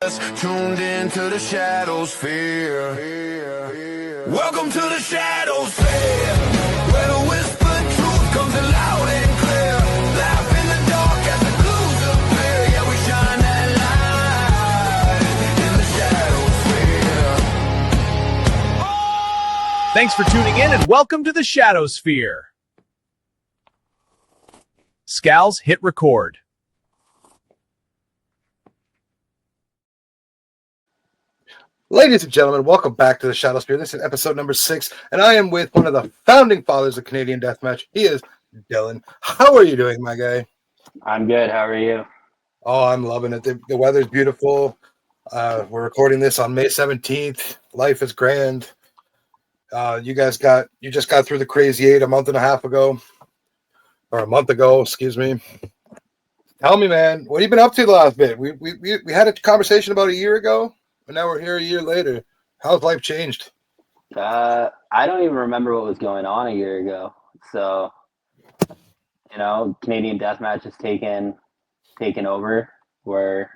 Tuned into the Shadowsphere. Welcome to the Shadowsphere, where the whispered truth comes in loud and clear. Laugh in the dark as the clues appear. Yeah, we shine that light in the Shadowsphere. Thanks for tuning in and welcome to the Shadowsphere. Scals, hit record. Ladies and gentlemen, welcome back to the Shadowsphere. This is episode number 6, and I am with one of the founding fathers of Canadian Deathmatch. He is Dylan. How are you doing, my guy? I'm good. How are you? Oh, I'm loving it. The weather's beautiful. We're recording this on May 17th. Life is grand. You just got through the Crazy 8 a month ago. Excuse me. Tell me, man, what have you been up to the last bit? We had a conversation about a year ago. But now we're here a year later. How's life changed? I don't even remember what was going on a year ago. So, Canadian Deathmatch has taken over. We're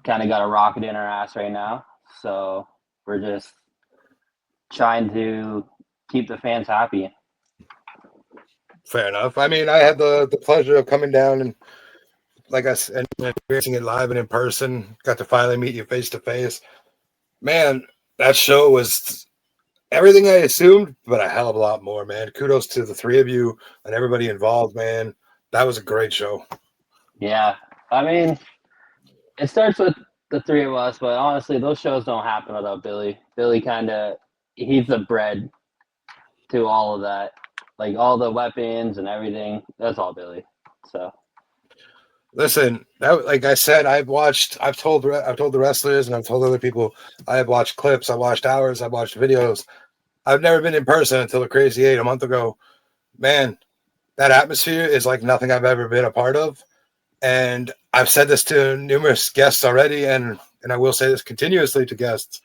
kind of got a rocket in our ass right now. So we're just trying to keep the fans happy. Fair enough. I mean, I had the pleasure of coming down and, like I said, experiencing it live and in person. Got to finally meet you face to face. Man, that show was everything I assumed, but a hell of a lot more, man. Kudos to the three of you and everybody involved, man. That was a great show. Yeah. I mean, it starts with the three of us, but honestly, those shows don't happen without Billy. Billy he's the bread to all of that. Like all the weapons and everything, that's all Billy. So listen, like I said, I've told the wrestlers and I've told other people, I have watched clips, I watched hours, I watched videos. I've never been in person until the Crazy 8 a month ago. Man, that atmosphere is like nothing I've ever been a part of. And I've said this to numerous guests already, and I will say this continuously to guests.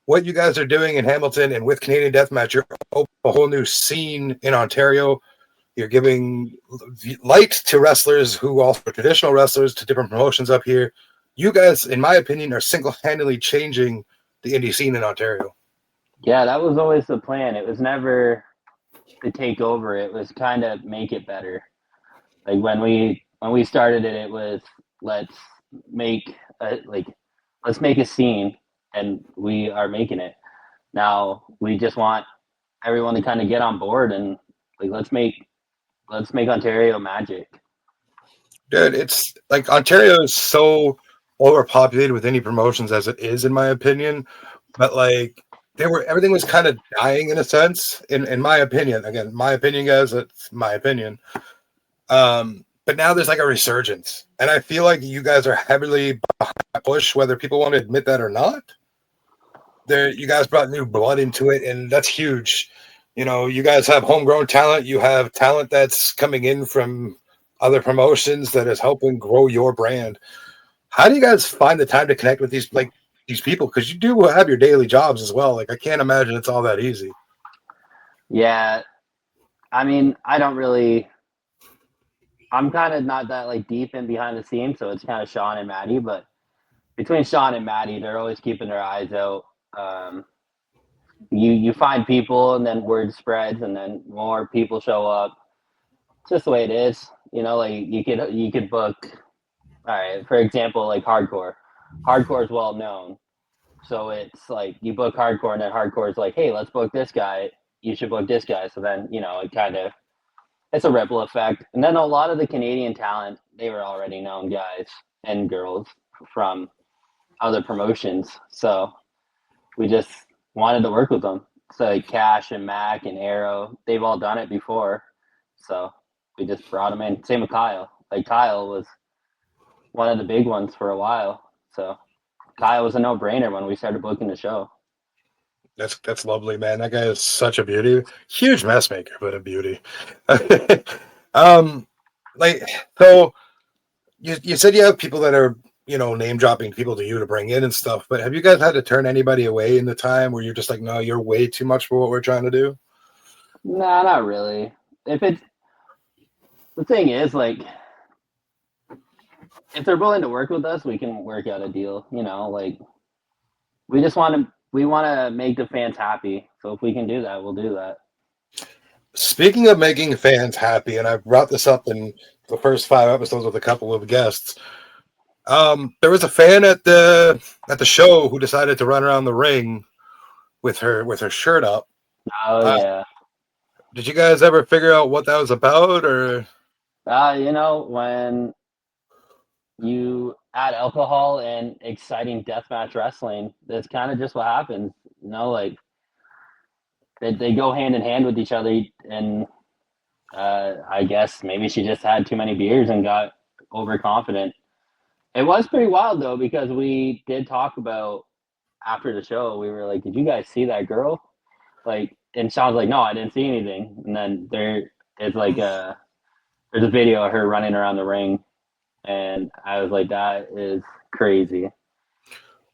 What you guys are doing in Hamilton and with Canadian Deathmatch, you're opening a whole new scene in Ontario. You're giving light to wrestlers who also are traditional wrestlers to different promotions up here. You guys, in my opinion, are single-handedly changing the indie scene in Ontario. Yeah, that was always the plan. It was never to take over. It was kind of make it better. Like when we started it, it was let's make a scene, and we are making it. Now we just want everyone to kind of get on board and like let's make Ontario magic. Dude, it's like Ontario is so overpopulated with indie promotions as it is, in my opinion. But like everything was kind of dying in a sense, in my opinion. Again, my opinion, guys, it's my opinion. But now there's like a resurgence. And I feel like you guys are heavily behind that push, whether people want to admit that or not. You guys brought new blood into it, and that's huge. You guys have homegrown talent. You have talent that's coming in from other promotions that is helping grow your brand. How do you guys find the time to connect with these people? Because you do have your daily jobs as well. Like, I can't imagine it's all that easy. Yeah. I mean, I'm kind of not that like deep in behind the scenes, so it's kind of Sean and Maddie, but between Sean and Maddie, they're always keeping their eyes out. You find people, and then word spreads, and then more people show up. It's just the way it is, Like you could book. All right, for example, like hardcore. Hardcore is well known, so it's like you book hardcore, and then hardcore is like, hey, let's book this guy. You should book this guy. So then it's a ripple effect. And then a lot of the Canadian talent, they were already known guys and girls from other promotions, so we just wanted to work with them. So like Cash and Mac and Arrow, they've all done it before. So we just brought them in. Same with Kyle. Like Kyle was one of the big ones for a while. So Kyle was a no-brainer when we started booking the show. That's lovely, man. That guy is such a beauty. Huge mess maker, but a beauty. So you said you have people that are, name dropping people to you to bring in and stuff, but have you guys had to turn anybody away in the time where you're just like, no, you're way too much for what we're trying to do? Nah, not really. The thing is, like, if they're willing to work with us, we can work out a deal. You know, like we want to make the fans happy. So if we can do that, we'll do that. Speaking of making fans happy, and I brought this up in the first 5 episodes with a couple of guests. There was a fan at the show who decided to run around the ring with her shirt up. Oh yeah. Did you guys ever figure out what that was about, or? You know, when you add alcohol and exciting deathmatch wrestling, that's kind of just what happens. You know, like they go hand in hand with each other, and I guess maybe she just had too many beers and got overconfident. It was pretty wild though, because we did talk about after the show. We were like, "Did you guys see that girl?" Like, and Sean's like, "No, I didn't see anything." And then there's a video of her running around the ring, and I was like, "That is crazy."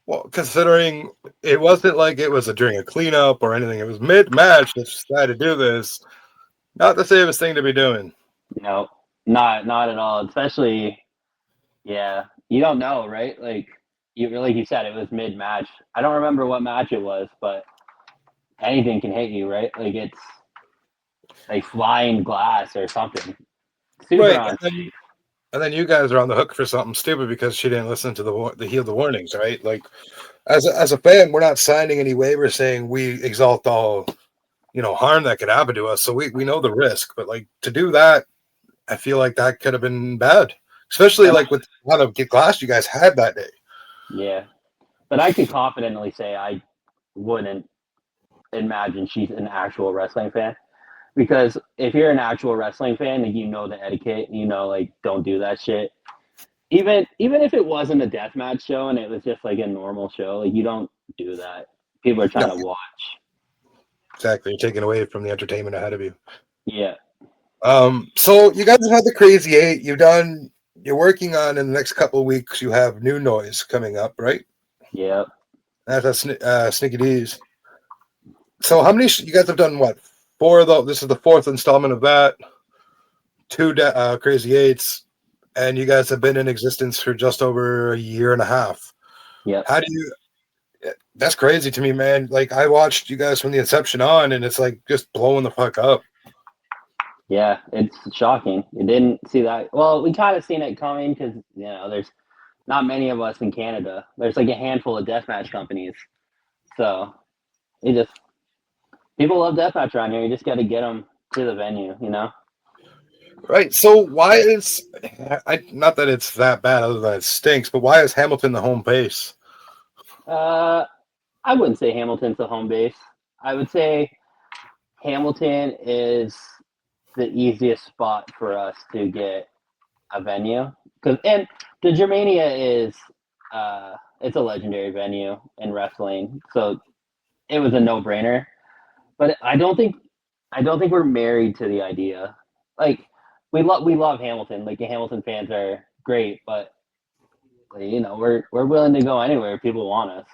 Well, considering it wasn't like it was during a cleanup or anything, it was mid-match that she decided to do this. Not the safest thing to be doing. No, not at all. Especially, yeah, you don't know, right? Like you said, it was mid match. I don't remember what match it was, but anything can hit you, right? Like it's like flying glass or something. Super Right, on. and then you guys are on the hook for something stupid because she didn't listen to the heed the warnings, right? Like, as a fan, we're not signing any waivers saying we exalt all, harm that could happen to us. So we know the risk, but like to do that, I feel like that could have been bad, especially like with a lot of glass you guys had that day. Yeah, but I can confidently say I wouldn't imagine she's an actual wrestling fan. Because if you're an actual wrestling fan, like you know the etiquette, like don't do that shit. Even if it wasn't a deathmatch show and it was just like a normal show, like you don't do that. People are trying to watch. Exactly, you're taking away from the entertainment ahead of you. Yeah. So you guys have had the Crazy 8. You're working on in the next couple of weeks. You have New Noise coming up, right? Yep. That's Sneaky D's. So how many you guys have done? What, 4 though? This is the 4th installment of that. 2 Crazy 8s, and you guys have been in existence for just over a year and a half. Yep. How do you? That's crazy to me, man. Like I watched you guys from the inception on, and it's like just blowing the fuck up. Yeah, it's shocking. You didn't see that. Well, we kind of seen it coming because there's not many of us in Canada. There's like a handful of deathmatch companies, so people love deathmatch around here. You just got to get them to the venue, Right. So why is not that it's that bad, other than it stinks, but why is Hamilton the home base? I wouldn't say Hamilton's the home base. I would say Hamilton is the easiest spot for us to get a venue, and the Germania is it's a legendary venue in wrestling, so it was a no-brainer. But I don't think we're married to the idea. Like we love Hamilton. Like the Hamilton fans are great, but we're willing to go anywhere people want us.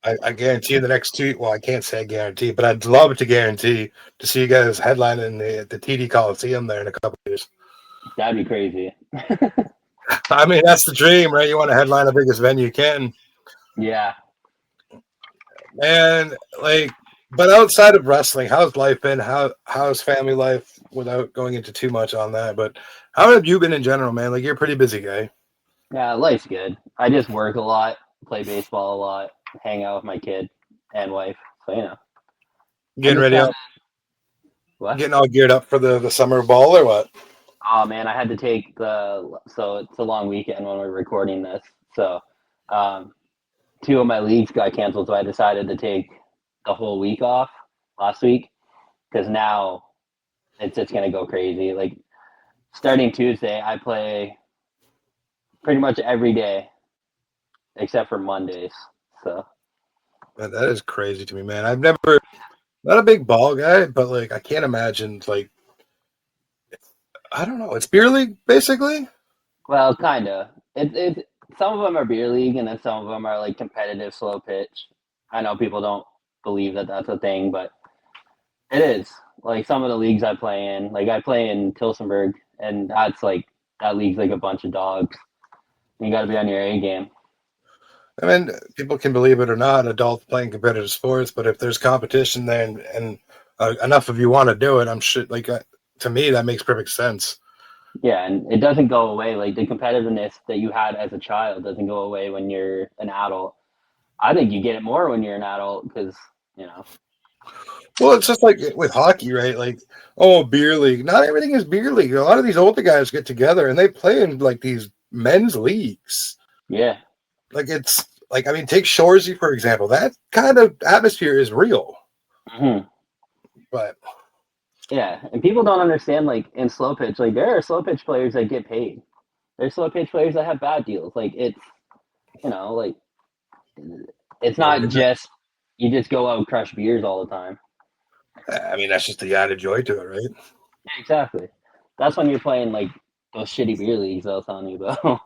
I guarantee the next 2. Well, I can't say I guarantee, but I'd love to guarantee to see you guys headlining the TD Coliseum there in a couple of years. That'd be crazy. I mean, that's the dream, right? You want to headline the biggest venue you can. Yeah. And but outside of wrestling, how's life been? How's family life? Without going into too much on that, but how have you been in general, man? Like you're a pretty busy guy. Yeah, life's good. I just work a lot, play baseball a lot, hang out with my kid and wife. So Getting ready up. What? Getting all geared up for the summer ball or what? Oh man, I had to take so it's a long weekend when we're recording this. So 2 of my leagues got canceled, so I decided to take the whole week off last week because now it's just gonna go crazy. Like starting Tuesday, I play pretty much every day except for Mondays. So Man, that is crazy to me, man. I've never not a big ball guy, but like I can't imagine I don't know. It's beer league basically. well, kind of. It some of them are beer league, and then some of them are like competitive slow pitch. I know people don't believe that that's a thing, but it is. Like some of the leagues I play in, like I play in Tilsonburg, and that league's like a bunch of dogs. You got to be on your A game. I mean, people can believe it or not, adults playing competitive sports, but if there's competition there and enough of you want to do it, I'm sure, to me, that makes perfect sense. Yeah, and it doesn't go away. Like the competitiveness that you had as a child doesn't go away when you're an adult. I think you get it more when you're an adult because, you know. Well, it's just like with hockey, right? Like, oh, beer league. Not everything is beer league. A lot of these older guys get together and they play in like these men's leagues. Yeah. Like it's like, I mean, take Shoresy, for example. That kind of atmosphere is real. Mm-hmm. But yeah, and people don't understand, like, in slow pitch, like, there are slow pitch players that get paid. There's slow pitch players that have bad deals. Like, it's, you know, like, it's not just, you just go out and crush beers all the time. I mean, that's just the added joy to it, right? Yeah, exactly. That's when you're playing, like, those shitty beer leagues I was telling you about.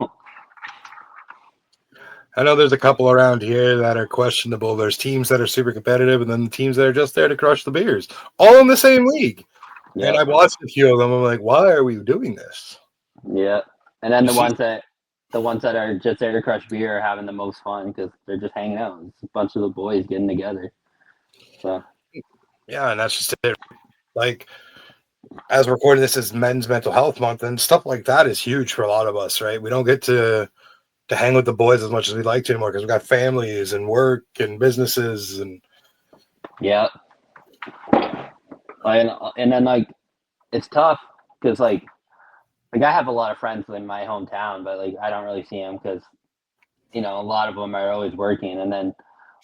I know there's a couple around here that are questionable. There's teams that are super competitive, and then the teams that are just there to crush the beers, all in the same league. Yeah. And I watched a few of them. I'm like, why are we doing this? Yeah, and then the ones that are just there to crush beer are having the most fun because they're just hanging out. It's a bunch of the boys getting together. So yeah, and that's just it. Like, as we're recording, this is Men's Mental Health Month, and stuff like that is huge for a lot of us, right? We don't get to hang with the boys as much as we'd like to anymore because we've got families and work and businesses and yeah, and then like it's tough because like I have a lot of friends in my hometown, but like I don't really see them because you know a lot of them are always working, and then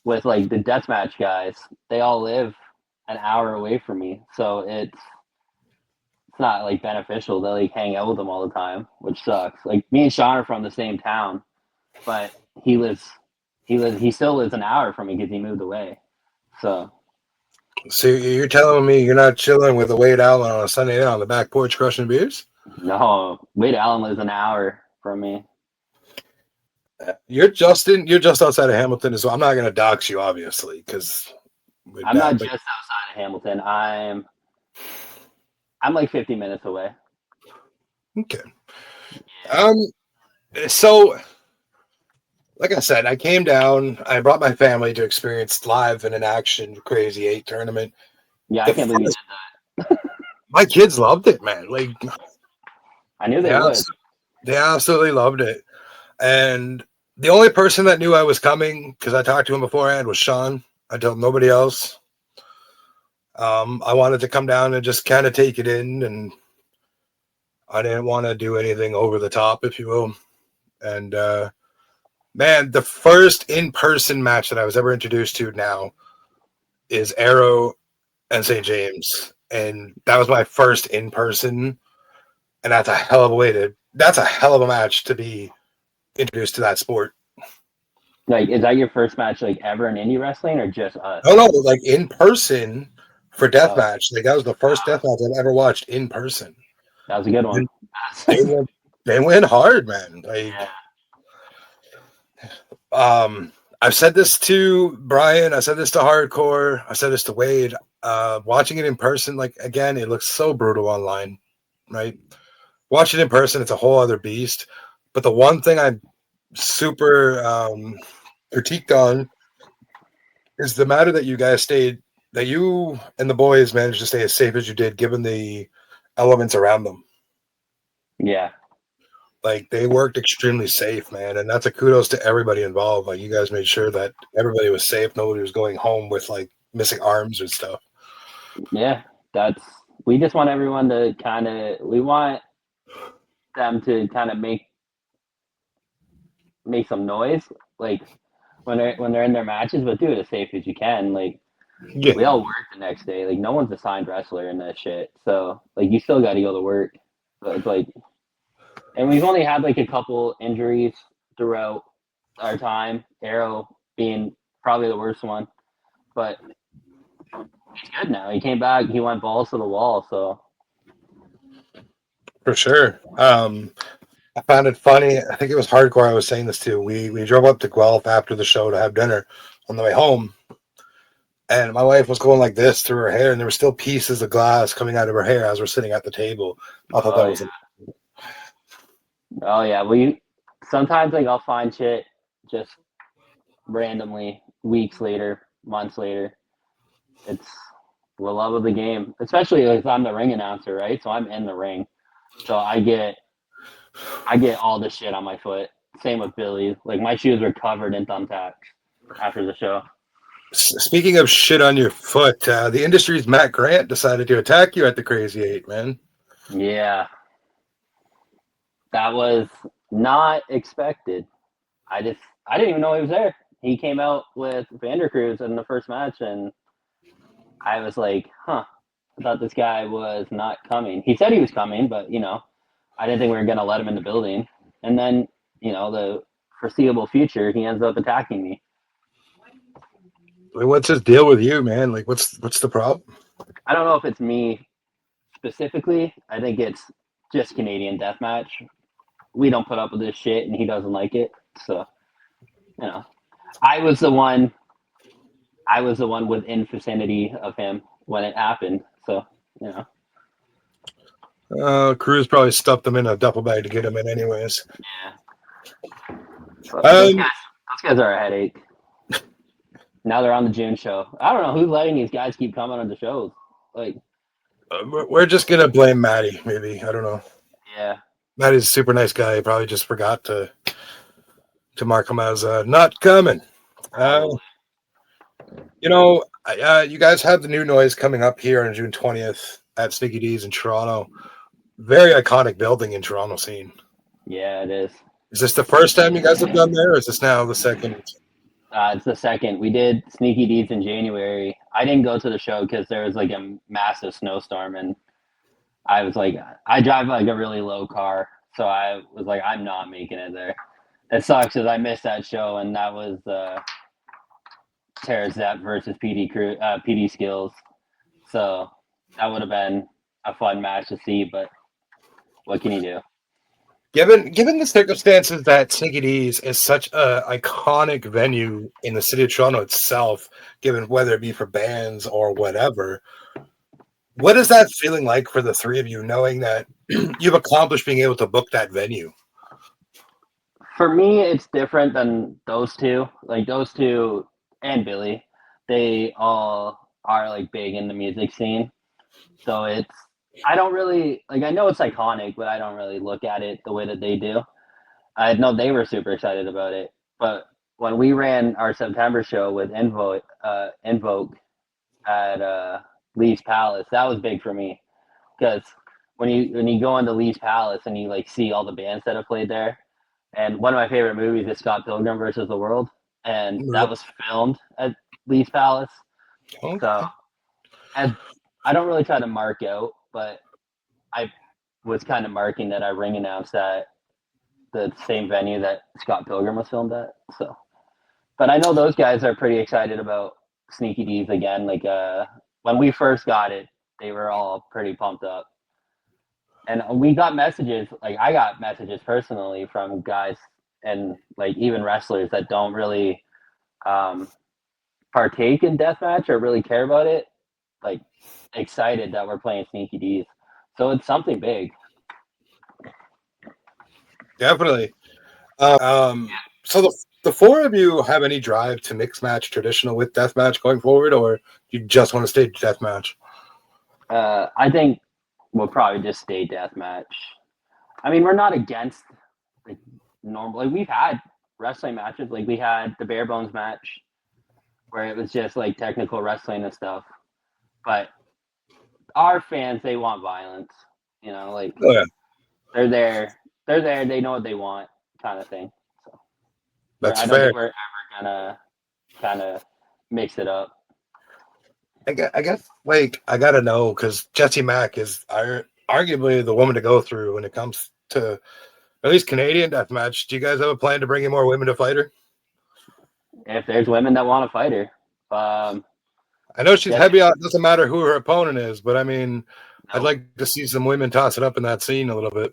with like the deathmatch guys, they all live an hour away from me, so it's not like beneficial to like hang out with them all the time, which sucks. Like me and Sean are from the same town, but he still lives an hour from me because he moved away. So you're telling me you're not chilling with a Wade Allen on a Sunday night on the back porch crushing beers? no, Wade Allen lives an hour from me. You're just outside of Hamilton as well. I'm not going to dox you, obviously, because I'm not just outside of Hamilton. I'm like 50 minutes away. Okay. So, like I said, I came down. I brought my family to experience live and in action Crazy 8 tournament. Yeah, I can't believe you did that. My kids loved it, man. Like, I knew they would. They absolutely loved it. And the only person that knew I was coming, because I talked to him beforehand, was Sean. I told nobody else. I wanted to come down and just kind of take it in, and I didn't want to do anything over the top, if you will. And man, the first in-person match that I was ever introduced to now is Arrow and St. James, and that was my first in-person, and that's a hell of a match to be introduced to that sport. Like, is that your first match like ever in indie wrestling, or just us? No, like in person for deathmatch. Like that was the first deathmatch I've ever watched in person. That was a good one. They went hard, man. Like, I've said this to Brian. I said this to Hardcore. I said this to Wade. Watching it in person, like again, it looks so brutal online, right? Watch it in person, it's a whole other beast. But the one thing I'm super critiqued on is the matter that you guys that you and the boys managed to stay as safe as you did, given the elements around them. Yeah. Like, they worked extremely safe, man. And that's a kudos to everybody involved. Like, you guys made sure that everybody was safe. Nobody was going home with, like, missing arms or stuff. Yeah. We just want everyone to we want them to kind of make some noise, like, when they're in their matches, but do it as safe as you can. Like, Yeah. we all work the next day. Like, no one's a signed wrestler in that shit. So, like, you still got to go to work. But it's like, and we've only had like a couple injuries throughout our time. Arrow being probably the worst one, but he's good now. He came back. He went balls to the wall. So For sure. I found it funny. I think it was Hardcore I was saying this to. We drove up to Guelph after the show to have dinner on the way home. And my wife was going like this through her hair, and there were still pieces of glass coming out of her hair as we're sitting at the table. I thought that was Oh yeah, sometimes like I'll find shit just randomly weeks later, months later. It's the love of the game, especially if I'm the ring announcer, right? So I'm in the ring, so I get all the shit on my foot. Same with Billy. Like my shoes were covered in thumbtacks after the show. Speaking of shit on your foot, the industry's Matt Grant decided to attack you at the Crazy Eight, man. Yeah, that was not expected. I didn't even know he was there. He came out with Vandercruz in the first match, and I was like, huh. I thought this guy was not coming. He said he was coming, but I didn't think we were gonna let him in the building. And then, the foreseeable future, he ends up attacking me. I mean, what's his deal with you, man? Like, what's the problem? I don't know if it's me specifically. I think it's just Canadian deathmatch. We don't put up with this shit, and he doesn't like it. So, I was the one. I was the one within vicinity of him when it happened. So, Cruz probably stuffed them in a duffel bag to get him in, anyways. yeah. But those guys are a headache. Now they're on the June show. I don't know who's letting these guys keep coming on the shows. Like, we're just gonna blame Matty, maybe. I don't know. yeah, Matty's a super nice guy. He probably just forgot to mark him as not coming. You guys have the new noise coming up here on June 20th at Sneaky D's in Toronto. Very iconic building in Toronto scene. yeah, it is. Is this the first time you guys have done there, or is this now the second? It's the second. We did Sneaky Deeds in January. I didn't go to the show because there was like a massive snowstorm, and I was like, I drive like a really low car, so I was like, I'm not making it there. It sucks because I missed that show, and that was Terra Zep versus PD Skills. So that would have been a fun match to see, but what can you do? Given the circumstances that Sneaky D's is such an iconic venue in the city of Toronto itself, given whether it be for bands or whatever, what is that feeling like for the three of you, knowing that you've accomplished being able to book that venue? For me, it's different than those two. Like those two and Billy, they all are like big in the music scene. So I don't really like. I know it's iconic, but I don't really look at it the way that they do. I know they were super excited about it, but when we ran our September show with Invoke at Lee's Palace, that was big for me because when you go into Lee's Palace and you like see all the bands that have played there, and one of my favorite movies is Scott Pilgrim versus the World, and that was filmed at Lee's Palace. Okay. So, I don't really try to mark out, but I was kind of marking that I ring announced at the same venue that Scott Pilgrim was filmed at. So, but I know those guys are pretty excited about Sneaky D's again. Like when we first got it, they were all pretty pumped up. And we got messages, like I got messages personally from guys and like even wrestlers that don't really partake in deathmatch or really care about it, like excited that we're playing Sneaky D's. So it's something big. Definitely. So the four of you have any drive to mix match traditional with deathmatch going forward, or you just want to stay deathmatch? I think we'll probably just stay deathmatch. I mean, we're not against like normal. Like we've had wrestling matches. Like we had the Bare Bones match where it was just like technical wrestling and stuff. But our fans, they want violence. Like they're there. They're there. They know what they want, kind of thing. So that's I don't fair. think we're ever gonna kind of mix it up. I guess like I gotta know because Jessie Mack is arguably the woman to go through when it comes to at least Canadian deathmatch. Do you guys have a plan to bring in more women to fight her? If there's women that want to fight her, I know she's heavy on. It doesn't matter who her opponent is, but I mean, I'd like to see some women toss it up in that scene a little bit.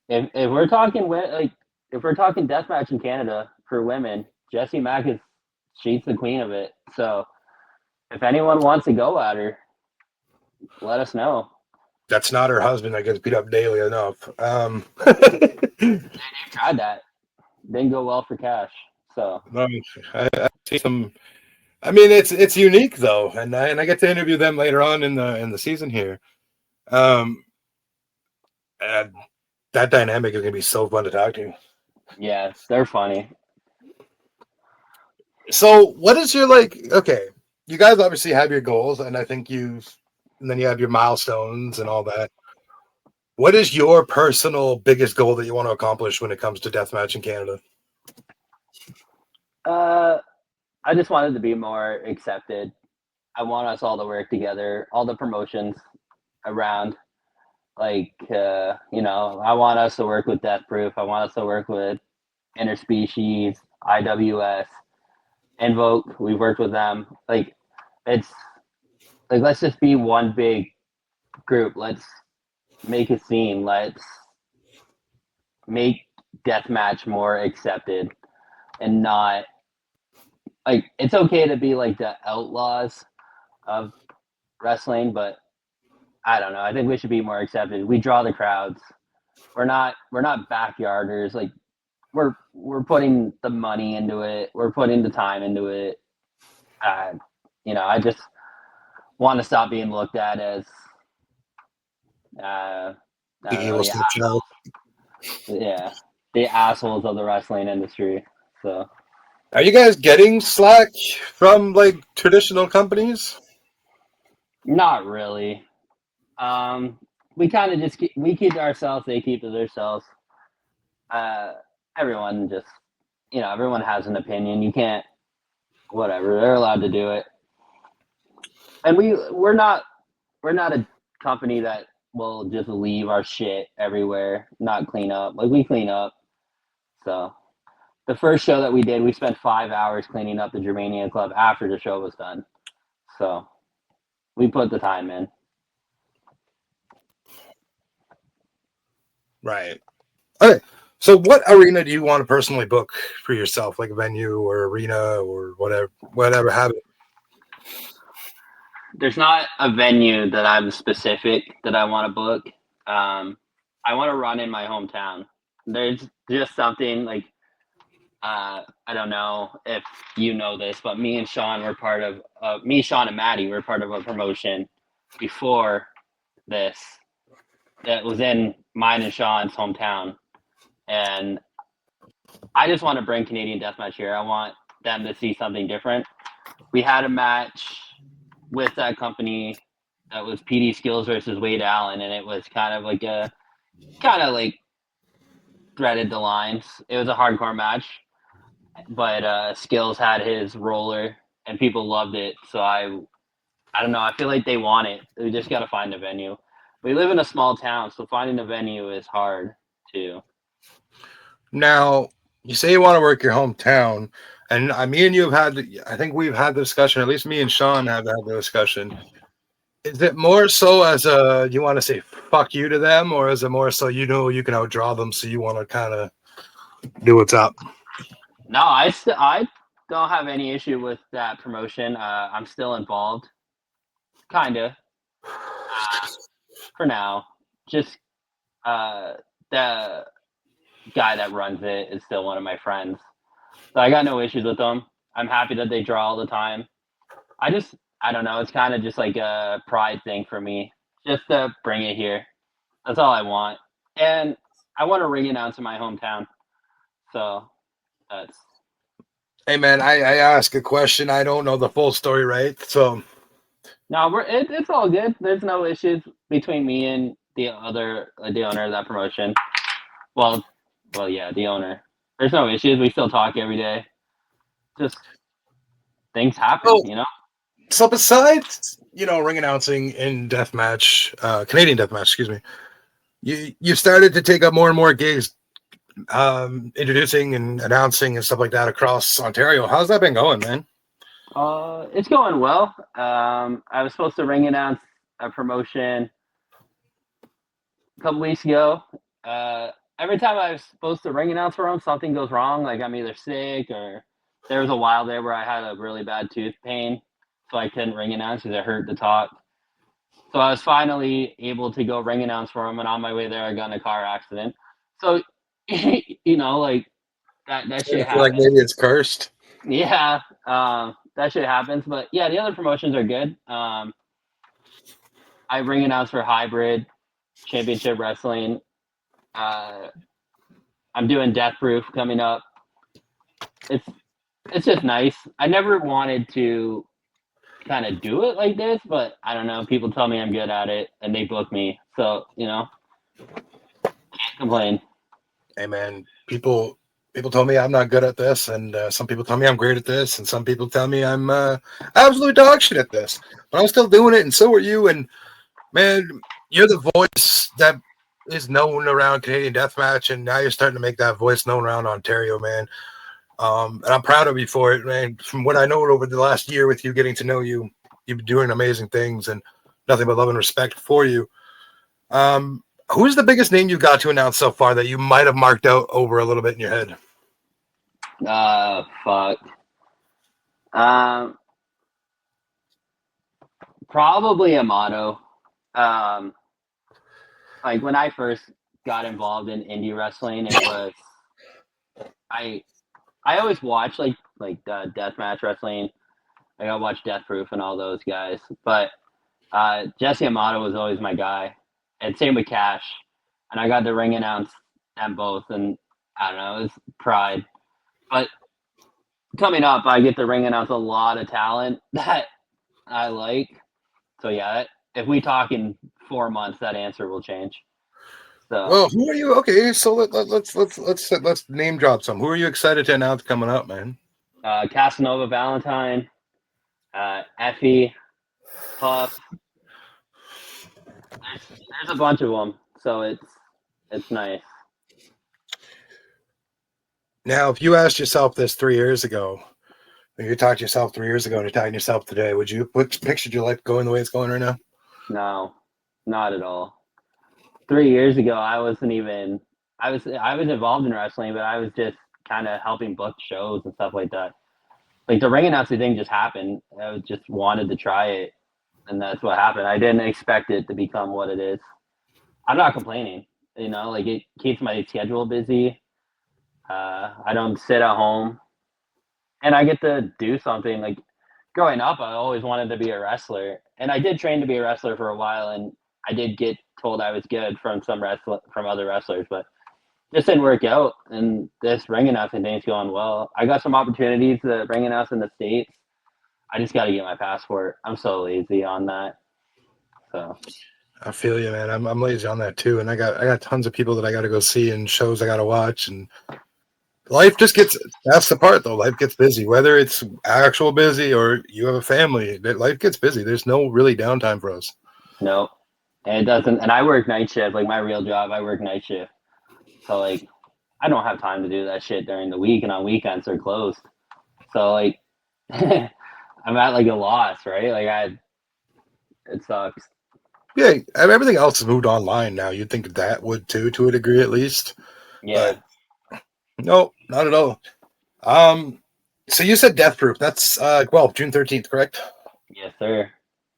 If we're talking deathmatch in Canada for women, Jessie Mack she's the queen of it. So if anyone wants to go at her, let us know. That's not her husband that gets beat up daily enough. You tried that. Didn't go well for Cash. So No, I see some. I mean, it's unique though, and I get to interview them later on in the season here. Um, and that dynamic is gonna be so fun to talk to. yeah, they're funny. So, what is your Okay, you guys obviously have your goals, and I think and then you have your milestones and all that. What is your personal biggest goal that you want to accomplish when it comes to deathmatch in Canada? I just wanted to be more accepted. I want us all to work together, all the promotions around. I want us to work with Death Proof. I want us to work with Interspecies, IWS, Invoke. We've worked with them. It's let's just be one big group. Let's make a scene. Let's make deathmatch more accepted and not it's okay to be like the outlaws of wrestling, but I don't know. I think we should be more accepted. We draw the crowds. We're not backyarders. We're putting the money into it. We're putting the time into it. I just want to stop being looked at as The evil stepchild. the assholes of the wrestling industry. So Are you guys getting slack from traditional companies? not really. We kind of just we keep to ourselves. They keep to themselves. Everyone just everyone has an opinion. You can't whatever. They're allowed to do it. And we're not a company that will just leave our shit everywhere, not clean up. We clean up. So the first show that we did, we spent 5 hours cleaning up the Germania Club after the show was done. So we put the time in. Right. Okay. So what arena do you want to personally book for yourself, like a venue or arena or whatever have it? There's not a venue that I'm specific that I want to book. I want to run in my hometown. There's just something I don't know if you know this, but me and Sean were part of Sean and Maddie were part of a promotion before this that was in mine and Sean's hometown. And I just want to bring Canadian Deathmatch here. I want them to see something different. We had a match with that company that was PD Skills versus Wade Allen, and it was kind of threaded the lines. It was a hardcore match, but Skills had his roller, and people loved it. So I don't know. I feel like they want it. We just got to find a venue. We live in a small town, so finding a venue is hard too. Now, you say you want to work your hometown, and me and you have I think we've had the discussion, at least me and Sean have had the discussion. Is it more so as you want to say fuck you to them, or is it more so you can outdraw them, so you want to kind of do what's up? No, I don't have any issue with that promotion. I'm still involved, kind of. For now, just the guy that runs it is still one of my friends, so I got no issues with them. I'm happy that they draw all the time. I don't know. It's kind of just like a pride thing for me, just to bring it here. That's all I want, and I want to ring announce in my hometown. So that's. Hey man, I ask a question. I don't know the full story, right? So No, it's all good. There's no issues between me and the owner of that promotion. Well, yeah, the owner. There's no issues. We still talk every day. Just things happen, So besides, ring announcing in deathmatch, Canadian deathmatch, excuse me, you started to take up more and more gigs, introducing and announcing and stuff like that across Ontario. How's that been going, man? It's going well. I was supposed to ring announce a promotion a couple weeks ago. Every time I was supposed to ring announce for them, something goes wrong. Like I'm either sick or there was a while there where I had a really bad tooth pain, so I couldn't ring announce because it hurt to talk. So I was finally able to go ring announce for him, and on my way there, I got in a car accident. So, like that I shit feel like happens. maybe it's cursed. Yeah, that shit happens. But yeah, the other promotions are good. I ring announce for Hybrid Championship Wrestling. Uh, I'm doing Death Proof coming up. It's it's just nice. I never wanted to kind of do it like this, but I don't know. People tell me I'm good at it, and they book me. So can't complain. Hey man, people told me I'm not good at this, and some people tell me I'm great at this, and some people tell me I'm absolute dog shit at this. But I'm still doing it, and so are you. And man, you're the voice that is known around Canadian Deathmatch, and now you're starting to make that voice known around Ontario, man. And I'm proud of you for it, man. From what I know over the last year with you getting to know you, you've been doing amazing things, and nothing but love and respect for you. Who's the biggest name you got to announce so far that you might have marked out over a little bit in your head? Fuck. Um, Probably Amato. Um, like when I first got involved in indie wrestling, it was I I always watch like deathmatch wrestling. Like I watch Death Proof and all those guys, but Jesse Amato was always my guy, and same with Cash. And I got to ring announce them both, and I don't know, it was pride. But coming up, I get to ring announce a lot of talent that I like. So yeah, if we talk in 4 months, that answer will change. So Well, who are you? Okay, so let's name drop some. Who are you excited to announce coming up, man? Casanova Valentine, Effie, Puff. There's a bunch of them, so it's nice. Now, if you asked yourself this 3 years ago, or you talked to yourself 3 years ago, and you're talking to yourself today, would you pictured your life going the way it's going right now? No, not at all. 3 years ago, I wasn't even. I was involved in wrestling, but I was just kind of helping book shows and stuff like that. Like the ring announcing thing just happened. I just wanted to try it, and that's what happened. I didn't expect it to become what it is. I'm not complaining. Like it keeps my schedule busy. I don't sit at home, and I get to do something. Like growing up, I always wanted to be a wrestler, and I did train to be a wrestler for a while, and I did get told I was good from from other wrestlers, but just didn't work out. And this ring announcing thing's going well. I got some opportunities to ring announce in the States. I just got to get my passport. I'm so lazy on that. So I feel you, man. I'm lazy on that too, and I got tons of people that I got to go see and shows I got to watch, and life just gets. That's the part though. Life gets busy, whether it's actual busy or you have a family. Life gets busy. There's no really downtime for us. no, and it doesn't. And I work night shift, like my real job. I work night shift, so like I don't have time to do that shit during the week, and on weekends they're closed. So like I'm at like a loss, right? It sucks. Yeah, everything else has moved online now. You'd think that would too, to a degree at least. Yeah. But no, not at all. So you said Death Proof. That's June 13th, correct? Yes, sir.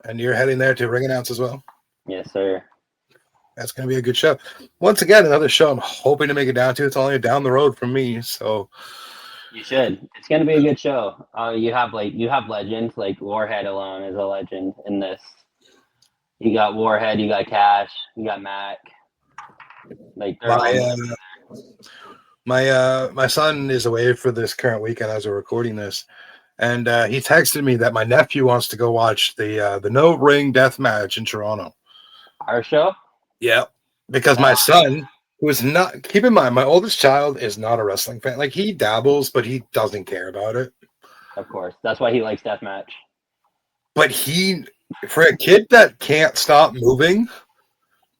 And you're heading there to ring announce as well. Yes, sir. That's going to be a good show. Once again, another show I'm hoping to make it down to. It's only down the road from me, so You should. It's gonna be a good show. You have legends like Warhead alone is a legend in this. You got Warhead, you got Cash, you got Mac. Like they're all my son is away for this current weekend as we're recording this, and he texted me that my nephew wants to go watch the no ring death match in Toronto. our show. Yeah, because my son, who is not, keep in mind, my oldest child is not a wrestling fan. Like he dabbles, but he doesn't care about it. Of course, that's why he likes deathmatch. But for a kid that can't stop moving,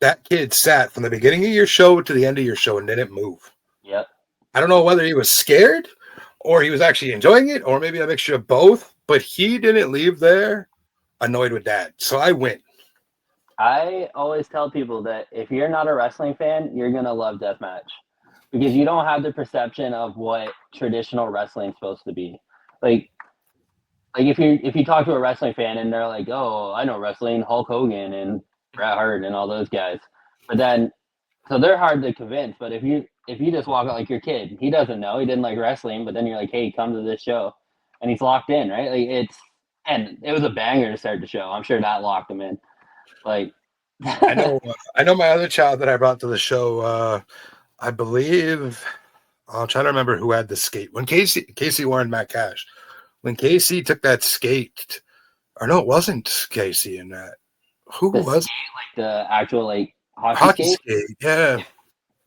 that kid sat from the beginning of your show to the end of your show and didn't move. Yep. I don't know whether he was scared or he was actually enjoying it, or maybe a mixture of both, but he didn't leave there annoyed with dad. So I win. I always tell people that if you're not a wrestling fan, you're gonna love deathmatch because you don't have the perception of what traditional wrestling is supposed to be. Like like if you talk to a wrestling fan and they're like, oh, I know wrestling, Hulk Hogan and Bret Hart and all those guys, but then so they're hard to convince. But if you just walk out like your kid, he doesn't know, he didn't like wrestling, but then you're like, hey, come to this show, and he's locked in, right? Like and it was a banger to start the show. I'm sure that locked him in. Like I know my other child that I brought to the show. I believe I'll try to remember who had the skate when Casey Warren, Matt Cash. When Casey took that skate, or no, it wasn't Casey in that. Who the was skate, like the actual like hockey skate? Yeah,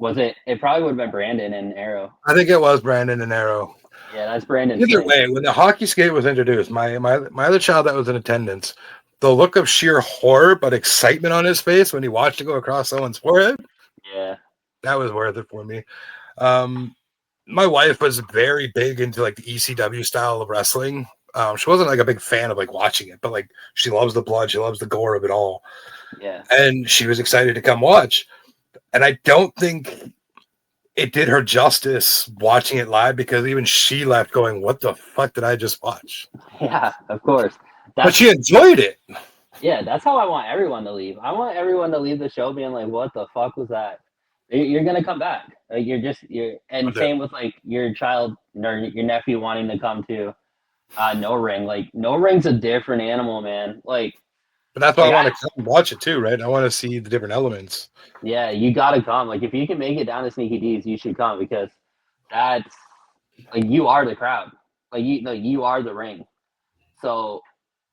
Was it? It probably would have been Brandon and Arrow. I think it was Brandon and Arrow. Yeah, that's Brandon. Either way, when the hockey skate was introduced, my other child that was in attendance, the look of sheer horror but excitement on his face when he watched it go across someone's forehead, Yeah, that was worth it for me. My wife was very big into like the ECW style of wrestling. She wasn't like a big fan of like watching it, but like she loves the blood, she loves the gore of it all. yeah, And she was excited to come watch. And I don't think it did her justice watching it live because even she left going, what the fuck did I just watch? yeah. Of course. But she enjoyed it. Yeah, that's how I want everyone to leave. I want everyone to leave the show being like, "What the fuck was that?" You're gonna come back. Like and Okay. same with like your child or your nephew wanting to come to No Ring. Like No Ring's a different animal, man. Like But that's why Like, I want to come watch it too, right? I want to see the different elements. yeah, you gotta come. Like if you can make it down to Sneaky D's, you should come because that's like you are the crowd. You are the ring. So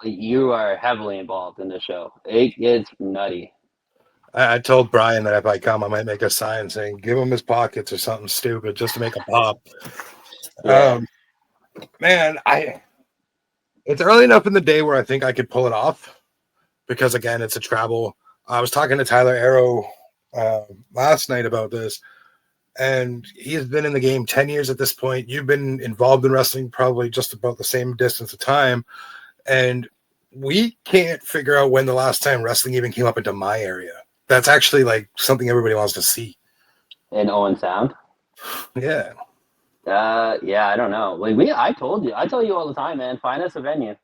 like, you are heavily involved in the show. It's nutty. I told Brian that if I come, I might make a sign saying, give him his pockets or something stupid just to make him pop. Yeah. Man, it's early enough in the day where I think I could pull it off because, again, it's a travel. I was talking to Tyler Arrow last night about this, and he has been in the game 10 years at this point. You've been involved in wrestling probably just about the same distance of time, and we can't figure out when the last time wrestling even came up into my area. That's actually like something everybody wants to see. In Owen Sound. Yeah. Yeah, I don't know. Like I tell you all the time, man. Find us a venue.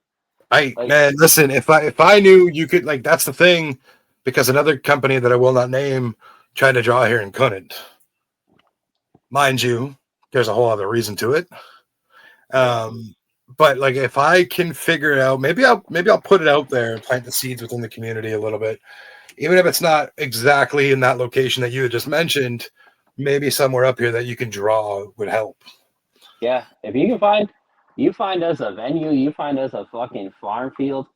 Man, listen, if I knew you could, like, that's the thing, because another company that I will not name tried to draw here and couldn't. Mind you, there's a whole other reason to it. But like, if I can figure it out, maybe I'll put it out there and plant the seeds within the community a little bit, even if it's not exactly in that location that you had just mentioned. Maybe somewhere up here that you can draw would help. Yeah, if you find us a venue, you find us a fucking farm field,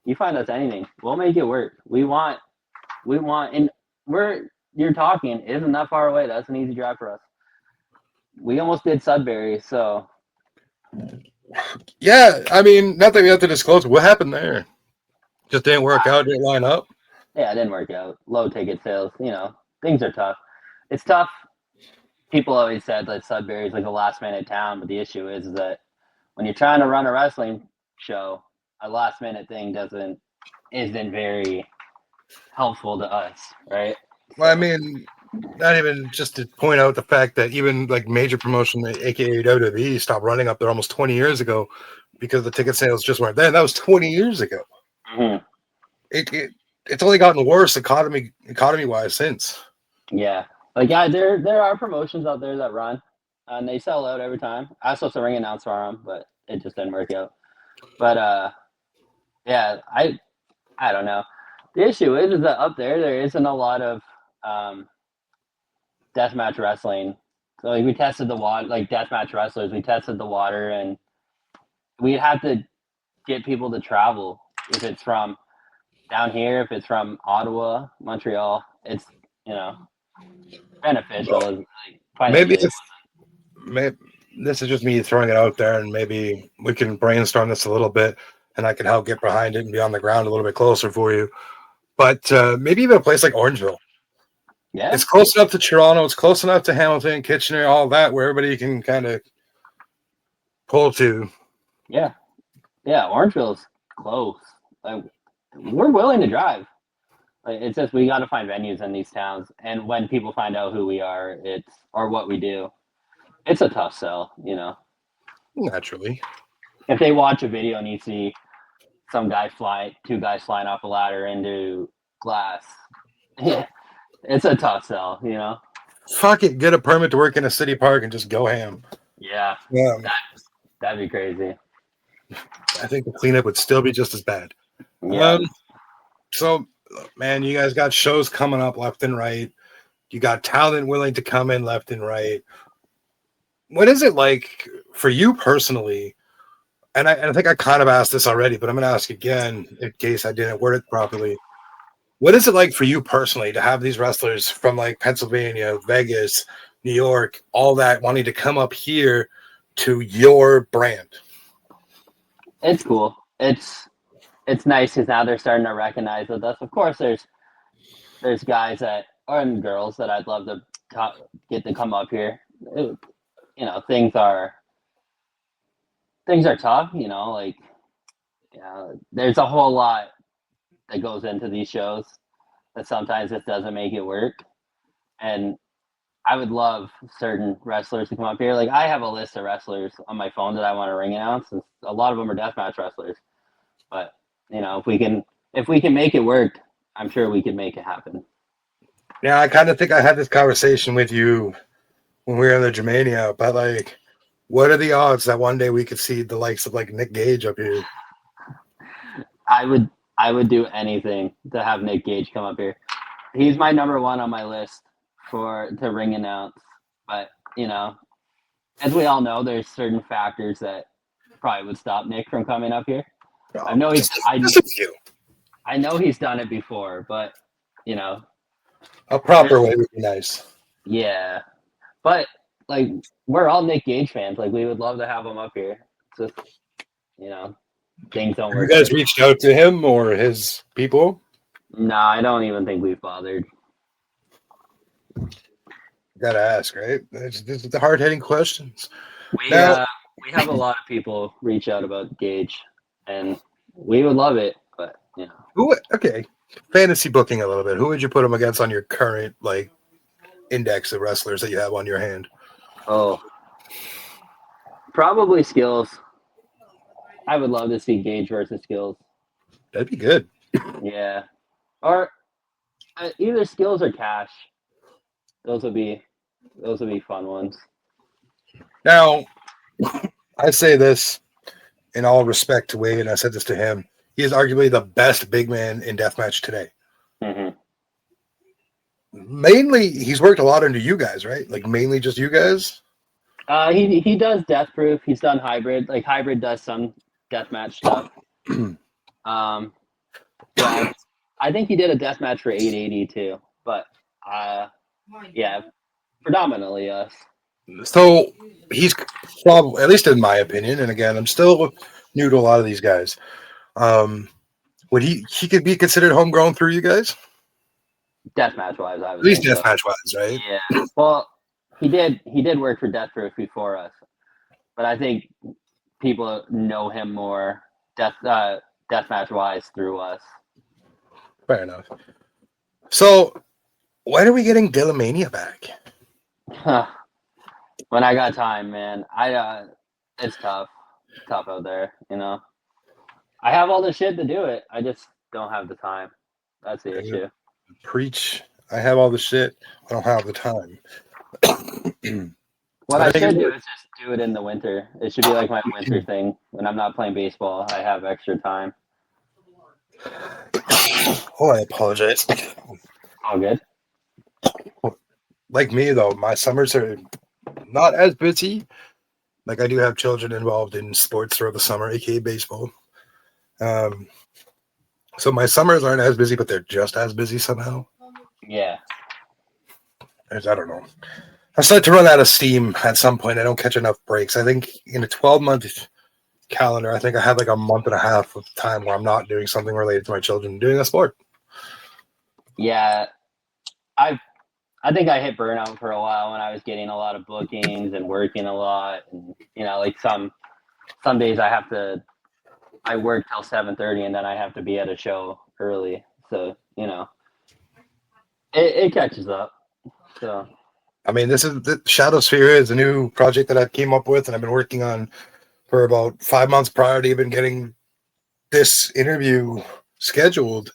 you find us anything, we'll make it work. We want, and you're talking isn't that far away. That's an easy drive for us. We almost did Sudbury, so. Yeah, I mean, not that we have to disclose what happened there. Just didn't work out, didn't line up. Yeah, it didn't work out. Low ticket sales, things are tough. It's tough. People always said that Sudbury is like a last minute town, but the issue is that when you're trying to run a wrestling show, a last minute thing isn't very helpful to us, right? Well, I mean, not even just to point out the fact that even like major promotion, aka WWE, stopped running up there almost 20 years ago because the ticket sales just weren't there. That was 20 years ago. Mm-hmm. It's only gotten worse economy wise since. Yeah. Like, yeah, there are promotions out there that run, and they sell out every time. I was supposed to ring announce for them, but it just didn't work out. But yeah, I don't know. The issue is that up there isn't a lot of deathmatch wrestling. So like we tested the water, like deathmatch wrestlers. We tested the water, and we'd have to get people to travel if it's from down here, if it's from Ottawa, Montreal. It's beneficial. Maybe this is just me throwing it out there, and maybe we can brainstorm this a little bit, and I can help get behind it and be on the ground a little bit closer for you. But maybe even a place like Orangeville. Yeah, it's close enough to Toronto. It's close enough to Hamilton, Kitchener, all that, where everybody can kind of pull to. Yeah, Orangeville's close. Like, we're willing to drive. Like, it's just we got to find venues in these towns, and when people find out who we are, or what we do, it's a tough sell. Naturally. if they watch a video and you see two guys flying off a ladder into glass, it's a tough sell, you know? Fuck it, get a permit to work in a city park and just go ham. Yeah, Yeah, that'd be crazy. I think the cleanup would still be just as bad. Yeah. So, man, you guys got shows coming up left and right. You got talent willing to come in left and right. What is it like for you personally? And I think I kind of asked this already, but I'm going to ask again in case I didn't word it properly. What is it like for you personally to have these wrestlers from like Pennsylvania, Vegas, New York, all that wanting to come up here to your brand? It's cool. It's nice because now they're starting to recognize with us. Of course, there's guys and girls that I'd love to get to come up here. You know, things are tough. You know, like there's a whole lot that goes into these shows that sometimes it doesn't make it work. And I would love certain wrestlers to come up here. Like I have a list of wrestlers on my phone that I want to ring announce, and a lot of them are deathmatch wrestlers. But you know, if we can make it work, I'm sure we can make it happen. Yeah, I kind of think I had this conversation with you when we were in the Germania, but like, what are the odds that one day we could see the likes of like Nick Gage up here? I would do anything to have Nick Gage come up here. He's my number one on my list to ring announce. But you know, as we all know, there's certain factors that probably would stop Nick from coming up here. I know he's done it before, but you know, a proper way would be nice. Yeah, but like we're all Nick Gage fans. Like we would love to have him up here. It's just, you know, things don't work. You guys reached out to him or his people? No, I don't even think we've bothered. Gotta ask, right? This is the hard-hitting questions. We have a lot of people reach out about Gage, and we would love it, but you know. Okay, fantasy booking a little bit. Who would you put him against on your current like index of wrestlers that you have on your hand? Oh, probably Skills. I would love to see Gage versus Skills. That'd be good. Yeah, or either Skills or Cash. Those would be fun ones. Now, I say this in all respect to Wade, and I said this to him. He is arguably the best big man in deathmatch today. Mm-hmm. Mainly, he's worked a lot under you guys, right? Like mainly just you guys. He does Death Proof. He's done Hybrid. Like Hybrid does some deathmatch stuff. Yeah, I think he did a deathmatch for 880 too. But yeah, predominantly us. So he's probably, at least in my opinion, and again, I'm still new to a lot of these guys. Would he could be considered homegrown through you guys? Deathmatch wise, I would. At least deathmatch wise, right? Yeah. Well, he did work for Death Proof before us, but I think people know him more deathmatch wise through us. Fair enough. So, when are we getting Dillamania back? When I got time, man. It's tough out there. You know, I have all the shit to do it. I just don't have the time. That's the issue. Preach. I have all the shit. I don't have the time. What I should do is just do it in the winter. It should be like my winter thing. When I'm not playing baseball, I have extra time. Oh, I apologize. All good. Like me, though, my summers are not as busy. Like I do have children involved in sports throughout the summer, aka baseball. So my summers aren't as busy, but they're just as busy somehow. Yeah. I don't know. I start to run out of steam at some point. I don't catch enough breaks. I think in a 12-month calendar, I think I have like a month and a half of time where I'm not doing something related to my children, doing a sport. Yeah. I think I hit burnout for a while when I was getting a lot of bookings and working a lot. And, you know, like some days I work till 7:30 and then I have to be at a show early. So, you know, it catches up. So, I mean, this is the Shadowsphere is a new project that I came up with and I've been working on for about 5 months prior to even getting this interview scheduled.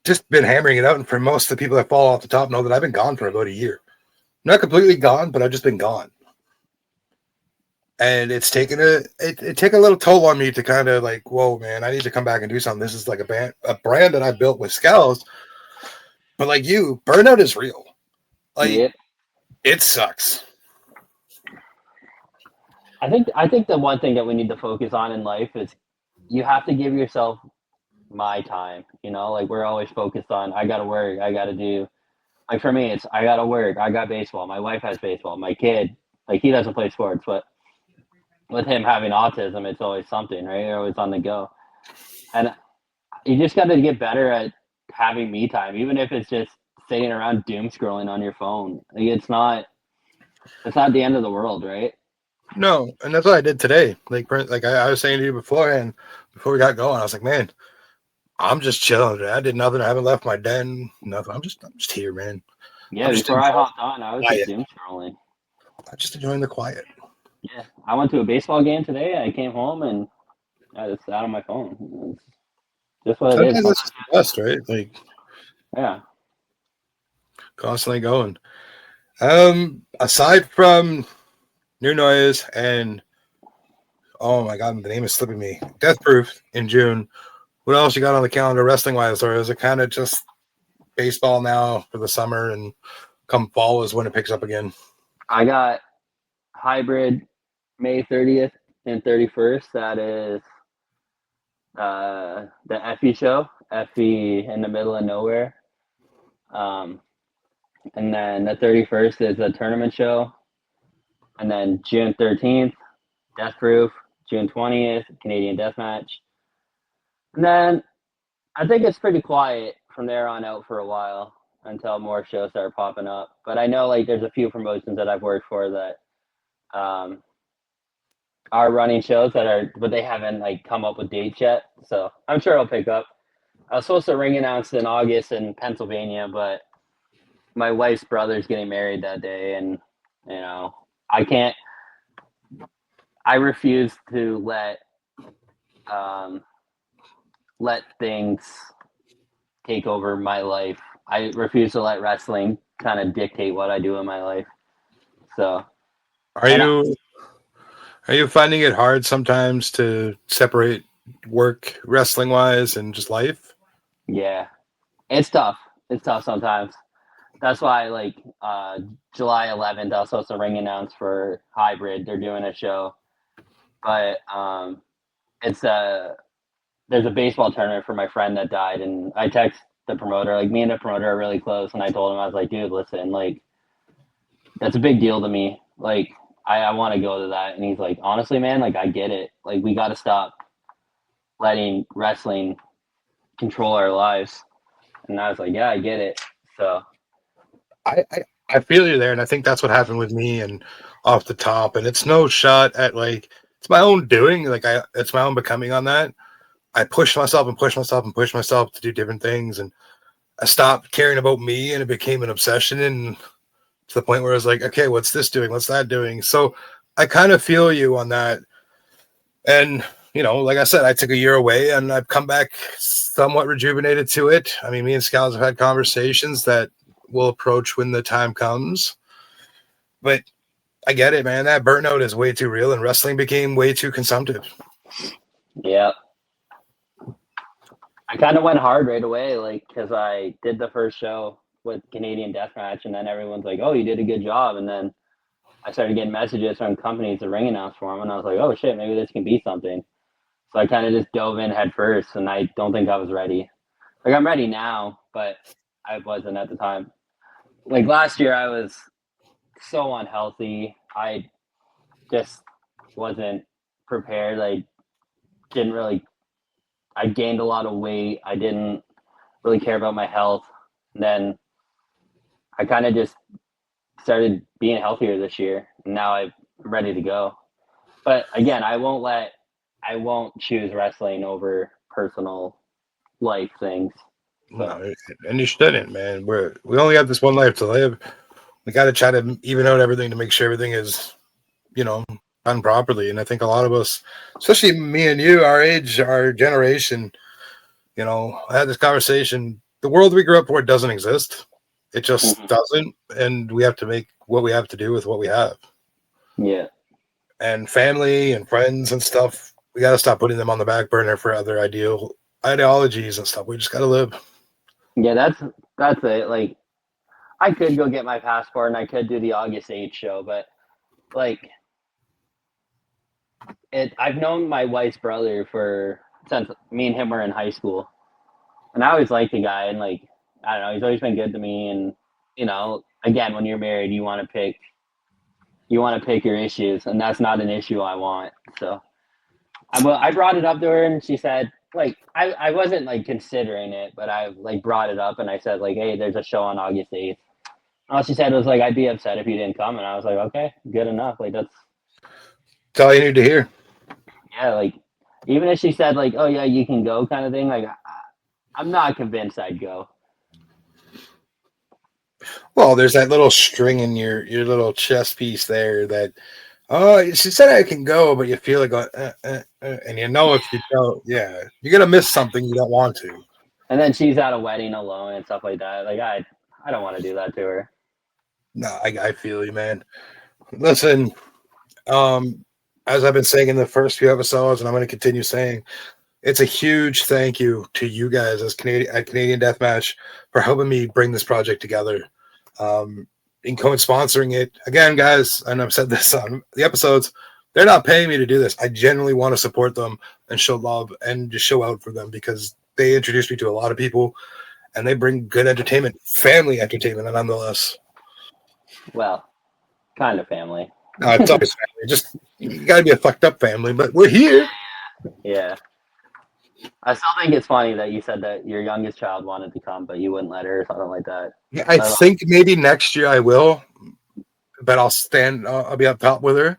Just been hammering it out, and for most of the people that fall off the top know that I've been gone for about a year. Not completely gone, but I've just been gone. And it's taken it took a little toll on me to kind of like, whoa, man, I need to come back and do something. This is like a brand that I built with Scales. But like you, burnout is real. Like, it sucks. I think the one thing that we need to focus on in life is you have to give yourself my time. You know, like we're always focused on I gotta work, I gotta do. Like for me, it's I gotta work, I got baseball. My wife has baseball. My kid, like he doesn't play sports, but with him having autism, it's always something, right? You're always on the go. And you just got to get better at having me time, even if it's just sitting around doom scrolling on your phone. Like it's not the end of the world, right? No, and that's what I did today. Like I was saying to you beforehand, before we got going, I was like, man, I'm just chilling today. I did nothing. I haven't left my den. Nothing. I'm just here, man. Yeah, before I hopped on, I was just doom scrolling. I'm just enjoying the quiet. Yeah, I went to a baseball game today. I came home and I just sat on my phone. It's just what it is. That's just the best, right? Like, yeah, constantly going. Aside from New Noise and oh my god, the name is slipping me. Death Proof in June. What else you got on the calendar wrestling wise, or is it kind of just baseball now for the summer and come fall is when it picks up again? I got Hybrid May 30th and 31st. That is the Effie show, Effie in the middle of nowhere. And then the 31st is a tournament show. And then June 13th, Death Proof. June 20th, Canadian Deathmatch. And then I think it's pretty quiet from there on out for a while until more shows start popping up. But I know like there's a few promotions that I've worked for that are running shows but they haven't like come up with dates yet. So I'm sure it'll pick up. I was supposed to ring announce in August in Pennsylvania, but my wife's brother's getting married that day, and you know I refuse to let things take over my life. I refuse to let wrestling kind of dictate what I do in my life. So Are you finding it hard sometimes to separate work wrestling wise and just life? Yeah, it's tough. It's tough sometimes. That's why, like, July 11th, I was supposed to ring announce for Hybrid. They're doing a show, but there's a baseball tournament for my friend that died, and I text the promoter. Like, me and the promoter are really close, and I told him, I was like, dude, listen, like, that's a big deal to me. Like, I want to go to that. And he's like, honestly, man, like, I get it. Like, we got to stop letting wrestling control our lives. And I was like, yeah, I get it. So I feel you there, and I think that's what happened with me and off the top. And it's no shot at like it's my own doing. Like it's my own becoming on that. I pushed myself and pushed myself and pushed myself to do different things, and I stopped caring about me, and it became an obsession. And to the point where I was like, okay, what's this doing? What's that doing? So I kind of feel you on that. And, you know, like I said, I took a year away and I've come back somewhat rejuvenated to it. I mean, me and Scals have had conversations that we'll approach when the time comes. But I get it, man. That burnout is way too real, and wrestling became way too consumptive. yeah. I kind of went hard right away, like, because I did the first show with Canadian Deathmatch, and then everyone's like, oh, you did a good job. And then I started getting messages from companies to ring announce for them, and I was like, oh, shit, maybe this can be something. So I kind of just dove in head first, and I don't think I was ready. Like, I'm ready now, but I wasn't at the time. Like, last year, I was so unhealthy. I just wasn't prepared. I gained a lot of weight. I didn't really care about my health. And then I kind of just started being healthier this year, and now I'm ready to go. But again, I won't choose wrestling over personal life things. So. No, and you shouldn't, man. We only have this one life to live. We got to try to even out everything to make sure everything is, you know, done properly. And I think a lot of us, especially me and you, our age, our generation, you know, I had this conversation. The world we grew up for doesn't exist. It just doesn't. And we have to make what we have to do with what we have. Yeah. And family and friends and stuff, we got to stop putting them on the back burner for other ideologies and stuff. We just got to live. Yeah, that's it. Like, I could go get my passport and I could do the August 8th show, but like, I've known my wife's brother since me and him were in high school, and I always liked the guy, and like, I don't know, he's always been good to me. And you know, again, when you're married, you want to pick your issues, and that's not an issue I want. So I brought it up to her, and she said, like, I wasn't like considering it, but I like brought it up, and I said like, hey, there's a show on August 8th. All she said was like, I'd be upset if you didn't come, and I was like, okay, good enough. Like that's all you need to hear. Yeah, like even if she said like, oh yeah, you can go kind of thing, like I'm not convinced I'd go. Well, there's that little string in your little chess piece there that, oh, she said I can go, but you feel like, and you know if you don't, yeah, you're gonna miss something you don't want to. And then she's at a wedding alone and stuff like that. Like I don't want to do that to her. No, I feel you, man. Listen, as I've been saying in the first few episodes, and I'm going to continue saying, it's a huge thank you to you guys at Canadian Deathmatch for helping me bring this project together. In co-sponsoring it. Again, guys, and I've said this on the episodes, they're not paying me to do this. I genuinely want to support them and show love and just show out for them because they introduced me to a lot of people and they bring good entertainment, family entertainment, nonetheless. Well, kind of family. No, it's always family. Just you gotta be a fucked up family, but we're here. Yeah. I still think it's funny that you said that your youngest child wanted to come, but you wouldn't let her or something like that. Yeah, I think maybe next year I will, but I'll be up top with her.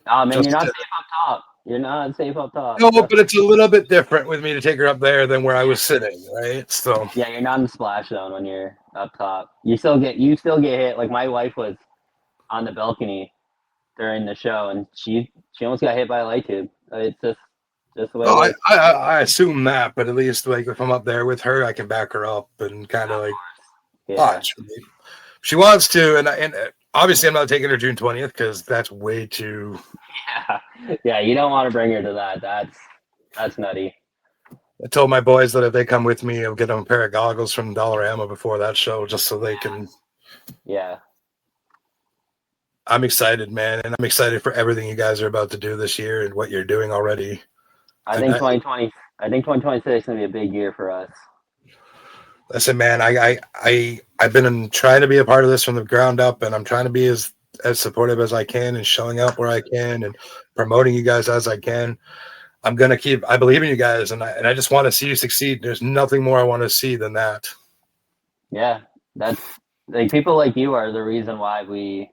Oh man, you're not safe up top. You're not safe up top. No, but it's a little bit different with me to take her up there than where I was sitting, right? So yeah, you're not in the splash zone when you're up top. You still get hit. Like my wife was on the balcony during the show, and she almost got hit by a light tube. It's just the way. Oh, I assume that, but at least like if I'm up there with her, I can back her up and kind of like watch. She wants to, and obviously I'm not taking her June 20th because that's way too. Yeah. You don't want to bring her to that. That's nutty. I told my boys that if they come with me, I'll get them a pair of goggles from Dollarama before that show, just so they can. Yeah. I'm excited, man, and I'm excited for everything you guys are about to do this year and what you're doing already. I think 2026 is gonna be a big year for us. Listen, man, I've been trying to be a part of this from the ground up, and I'm trying to be as supportive as I can and showing up where I can and promoting you guys as I can. I'm gonna I believe in you guys, and I just want to see you succeed. There's nothing more I want to see than that. Yeah, that's like people like you are the reason why we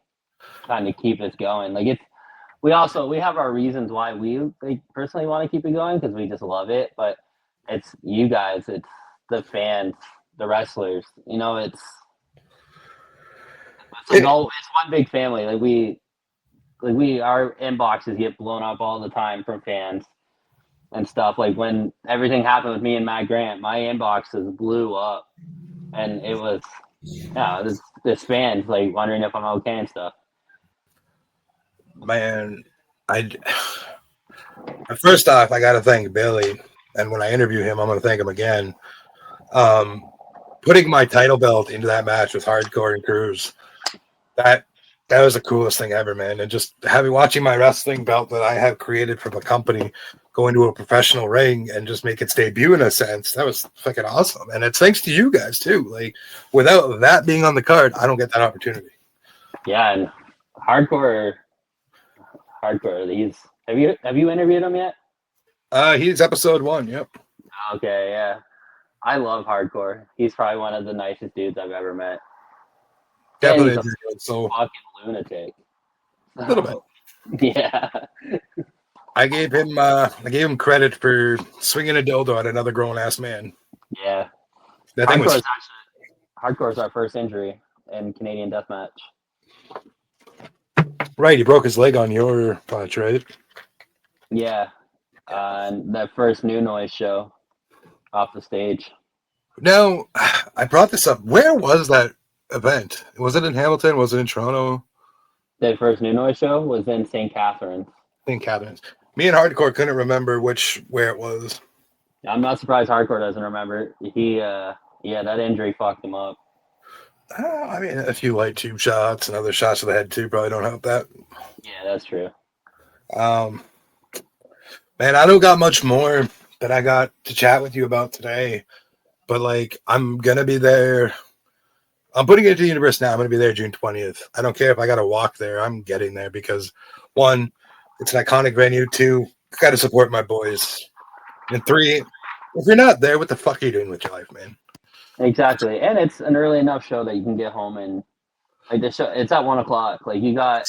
kind of keep this going. Like we have our reasons why we like personally want to keep it going because we just love it, but it's you guys, it's the fans, the wrestlers, you know, it's one big family. Our inboxes get blown up all the time from fans and stuff. Like when everything happened with me and Matt Grant, my inboxes blew up, and it was this fans like wondering if I'm okay and stuff. Man, first off, I got to thank Billy, and when I interview him, I'm going to thank him again. Putting my title belt into that match with Hardcore and Cruz, that was the coolest thing ever, man. And just watching my wrestling belt that I have created from a company go into a professional ring and just make its debut in a sense, that was fucking awesome. And it's thanks to you guys too. Like without that being on the card, I don't get that opportunity. Yeah, and Hardcore. Have you interviewed him yet? He's episode 1. Yep. Okay, yeah. I love Hardcore. He's probably one of the nicest dudes I've ever met. Definitely. He's a fucking lunatic. A little bit. Yeah. I gave him credit for swinging a dildo at another grown ass man. Yeah. Hardcore is our first injury in Canadian Deathmatch. Right, he broke his leg on your punch, right? Yeah, that first New Noise show off the stage. Now, I brought this up. Where was that event? Was it in Hamilton? Was it in Toronto? That first New Noise show was in St. Catharines. I think Cabinets. Me and Hardcore couldn't remember where it was. I'm not surprised Hardcore doesn't remember. That injury fucked him up. I mean, a few light tube shots and other shots to the head too probably don't help that. Yeah, that's true. Man, I don't got much more that I got to chat with you about today, but like I'm gonna be there. I'm putting it to the universe now. I'm gonna be there June 20th. I don't care if I gotta walk there. I'm getting there because one, it's an iconic venue. Two, gotta support my boys. And three, if you're not there, what the fuck are you doing with your life, man? Exactly, and it's an early enough show that you can get home and like the show. It's at 1:00. Like you got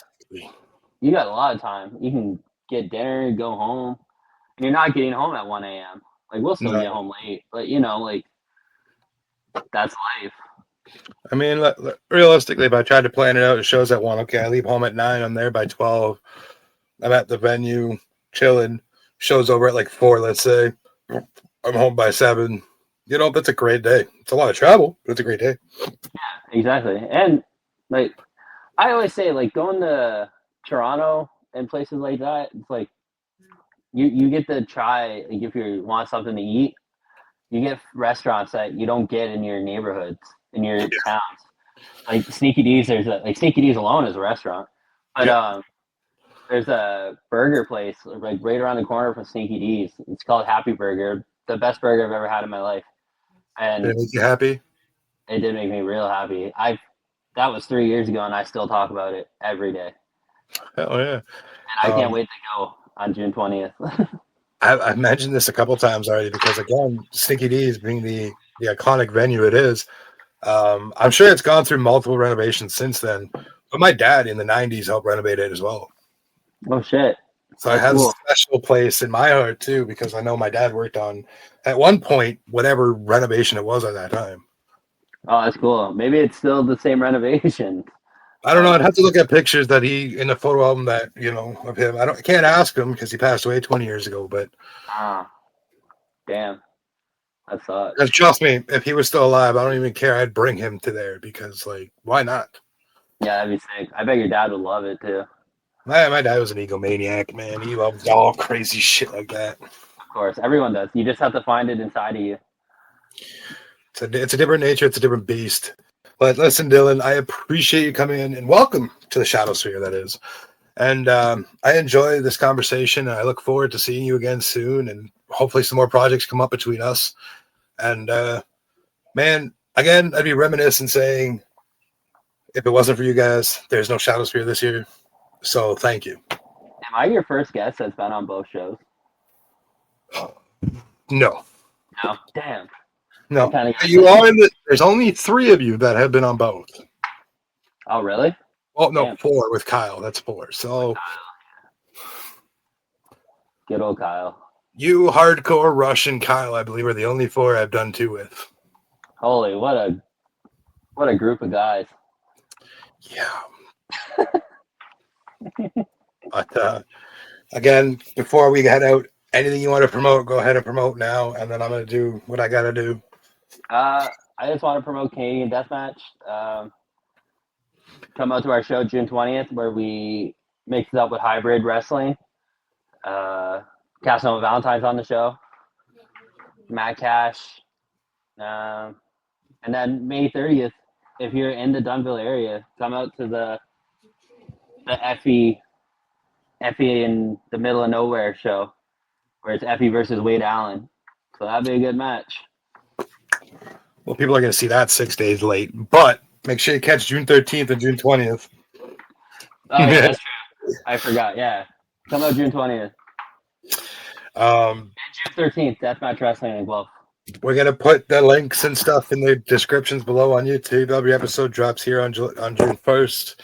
a lot of time. You can get dinner, go home, and you're not getting home at 1 a.m. Like we'll still get home late, but like that's life. I mean, realistically, if I tried to plan it out, it shows at 1. Okay, I leave home at 9. I'm there by 12. I'm at the venue, chilling. Show's over at like 4, let's say. I'm home by 7. That's a great day. It's a lot of travel, but it's a great day. Yeah, exactly. And like I always say, like going to Toronto and places like that, it's like you get to try. Like if you want something to eat, you get restaurants that you don't get in your neighborhoods, in your towns. Like Sneaky D's, Sneaky D's alone is a restaurant, but there's a burger place like right around the corner from Sneaky D's. It's called Happy Burger, the best burger I've ever had in my life. And did it make you happy? It did make me real happy. That was 3 years ago, and I still talk about it every day. Hell yeah! And I can't wait to go on June 20th. I've mentioned this a couple times already because again, Sneaky D's being the iconic venue it is. I'm sure it's gone through multiple renovations since then. But my dad in the 90s helped renovate it as well. Oh shit! So it has a special place in my heart too because I know my dad worked on at one point whatever renovation it was at that time. Oh, that's cool. Maybe it's still the same renovation. I don't know. I'd have to look at pictures that he in the photo album that of him. I can't ask him because he passed away 20 years ago. But damn, that sucks. Because trust me, if he was still alive, I don't even care. I'd bring him to there because why not? Yeah, that'd be sick. I bet your dad would love it too. My dad was an egomaniac, man. He loved all crazy shit like that. Of course, everyone does. You just have to find it inside of you. It's a different nature. It's a different beast. But listen, Dylan, I appreciate you coming in and welcome to the Shadowsphere, that is. And I enjoy this conversation. And I look forward to seeing you again soon. And hopefully some more projects come up between us. And, man, again, I'd be remiss in saying if it wasn't for you guys, there's no Shadowsphere this year. So thank you. Am I your first guest that's been on both shows? No. No? Damn. No, you are there's only 3 of you that have been on both. Oh, really? Oh, no, damn. 4 with Kyle. That's 4. So, good old Kyle. You, Hardcore, Rush, and Kyle, I believe, are the only 4 I've done 2 with. Holy, what a group of guys. Yeah. But, again, before we head out, anything you want to promote, go ahead and promote now, and then I'm going to do what I got to do. I just want to promote Canadian Deathmatch. Come out to our show June 20th where we mix it up with hybrid wrestling. Casanova Valentine's on the show. Matt Cash. And then May 30th, if you're in the Dunnville area, come out to the Effie in the middle of nowhere show where it's Effie versus Wade Allen. So that'd be a good match. Well, people are going to see that 6 days late, but make sure you catch June 13th and June 20th. Oh, yeah, that's true. I forgot. Yeah. Come out June 20th. And June 13th, Deathmatch Wrestling in Guelph. We're going to put the links and stuff in the descriptions below on YouTube. Every episode drops here on June 1st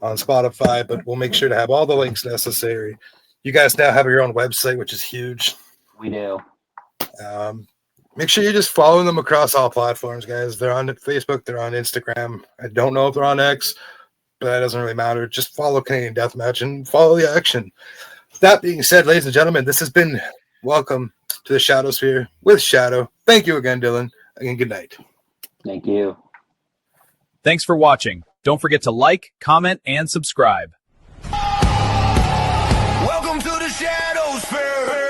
on Spotify, but we'll make sure to have all the links necessary. You guys now have your own website, which is huge. We do. Make sure you just follow them across all platforms, guys. They're on Facebook. They're on Instagram. I don't know if they're on X, but that doesn't really matter. Just follow Canadian Deathmatch and follow the action. That being said, ladies and gentlemen, this has been Welcome to the Shadowsphere with Shadow. Thank you again, Dylan. Again, good night. Thank you. Thanks for watching. Don't forget to like, comment, and subscribe. Welcome to the Shadowsphere.